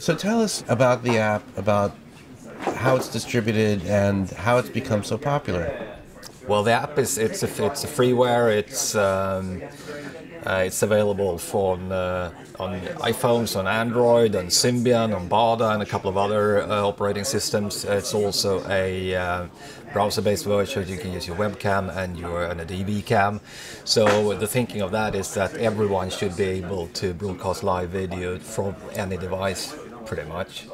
So tell us about the app, about how it's distributed and how it's become so popular. Well, the app it's a freeware. It's available on iPhones, on Android, on Symbian, on Bada, and a couple of other operating systems. It's also a browser-based version. You can use your webcam and a DV cam. So the thinking of that is that everyone should be able to broadcast live video from any device, pretty much.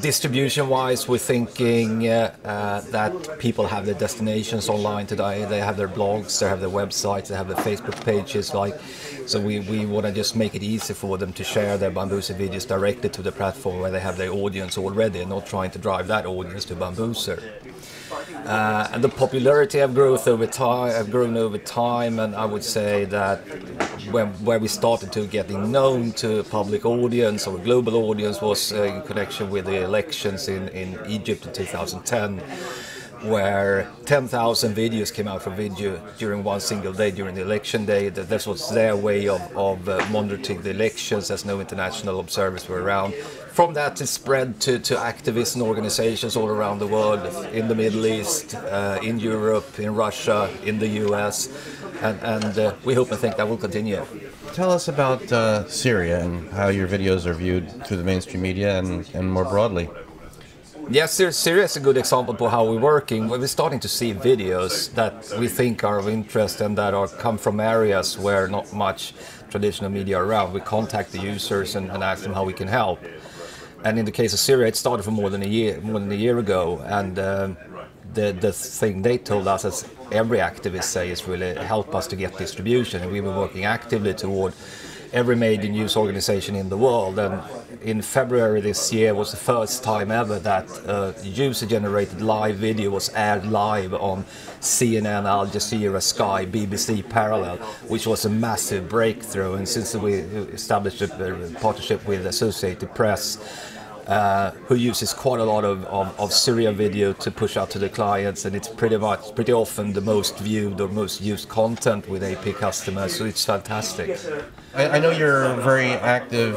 Distribution-wise, we're thinking that people have their destinations online today. They have their blogs, they have their websites, they have their Facebook pages. So we want to just make it easy for them to share their Bambuser videos directly to the platform where they have their audience already, and not trying to drive that audience to Bambuser. And the popularity have grown over time, and I would say that where we started to getting known to a public audience or a global audience was in connection with the elections in Egypt in 2010, where 10,000 videos came out from video during one single day during the election day. This was their way of monitoring the elections, as no international observers were around. From that it spread to activists and organizations all around the world, in the Middle East, in Europe, in Russia, in the US, and we hope and think that will continue. Tell us about Syria and how your videos are viewed through the mainstream media and more broadly. Yes, Syria is a good example of how we're working. We're starting to see videos that we think are of interest and that come from areas where not much traditional media are around. We contact the users and ask them how we can help. And in the case of Syria, it started for more than a year ago. And the thing they told us, as every activist say, is really help us to get distribution. And we were working actively toward every major news organization in the world. And in February this year was the first time ever that user-generated live video was aired live on CNN, Al Jazeera, Sky, BBC Parallel, which was a massive breakthrough. And since we established a partnership with Associated Press, who uses quite a lot of Syria video to push out to the clients, and it's pretty often the most viewed or most used content with AP customers, so it's fantastic. I know you're very active,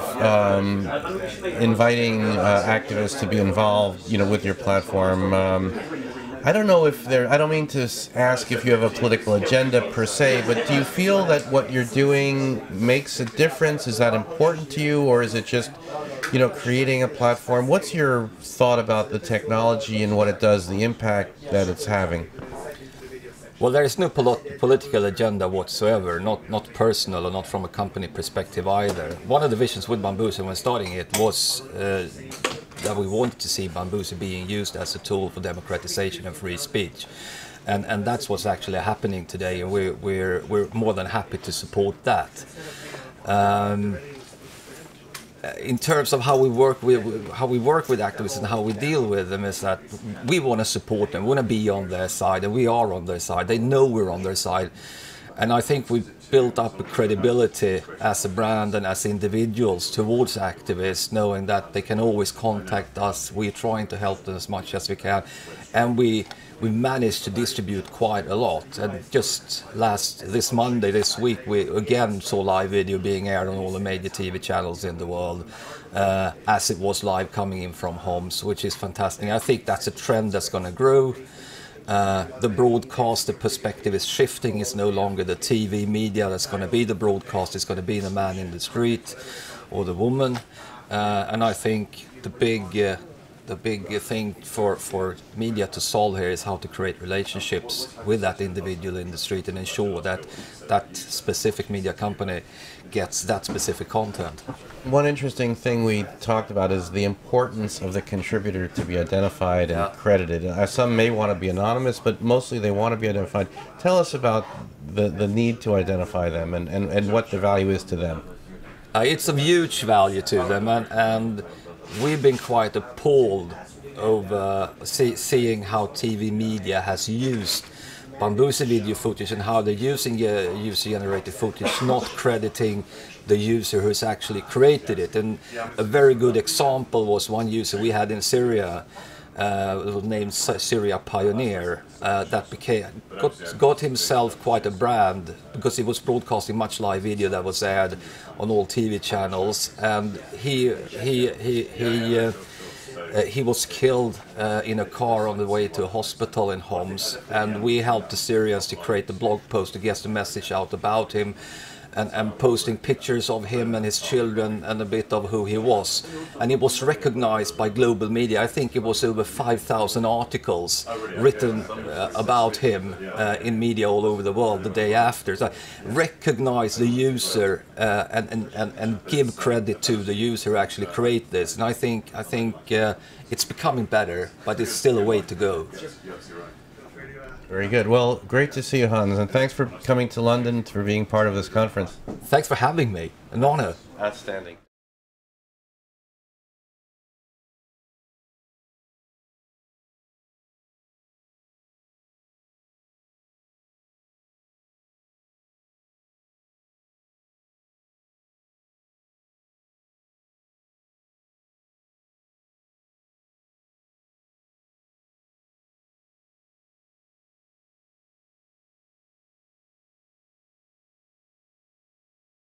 inviting activists to be involved, with your platform. I don't know if I don't mean to ask if you have a political agenda per se, but do you feel that what you're doing makes a difference? Is that important to you, or is it just, creating a platform? What's your thought about the technology and what it does, the impact that it's having? Well, there is no political agenda whatsoever, not personal or not from a company perspective either. One of the visions with Bambuser when starting it was that we wanted to see Bambuser being used as a tool for democratization and free speech. And that's what's actually happening today, and we're more than happy to support that. In terms of how we work with activists and how we deal with them, is that we want to support them, we want to be on their side, and we are on their side. They know we're on their side, and I think we've built up a credibility as a brand and as individuals towards activists, knowing that they can always contact us. We're trying to help them as much as we can, and we managed to distribute quite a lot. And just this Monday, this week, we again saw live video being aired on all the major TV channels in the world, as it was live coming in from homes, which is fantastic. I think that's a trend that's going to grow. The broadcaster perspective is shifting. It's no longer the TV media that's going to be the broadcast. It's going to be the man in the street or the woman. And I think the big thing for media to solve here is how to create relationships with that individual in the street and ensure that that specific media company gets that specific content. One interesting thing we talked about is the importance of the contributor to be identified and credited. Some may want to be anonymous, but mostly they want to be identified. Tell us about the need to identify them and what the value is to them. It's of huge value to them, and we've been quite appalled over seeing how TV media has used Bambuser video footage and how they're using user-generated footage, not crediting the user who's actually created it. And a very good example was one user we had in Syria named Syria Pioneer, that got himself quite a brand because he was broadcasting much live video that was aired on all TV channels, and he was killed in a car on the way to a hospital in Homs, and we helped the Syrians to create a blog post to get the message out about him, and posting pictures of him and his children and a bit of who he was. And he was recognized by global media. I think it was over 5,000 articles written about him in media all over the world the day after. So recognize the user and give credit to the user who actually create this. And I think it's becoming better, but it's still a way to go. Very good. Well, great to see you, Hans, and thanks for coming to London, for being part of this conference. Thanks for having me. An honor. Outstanding.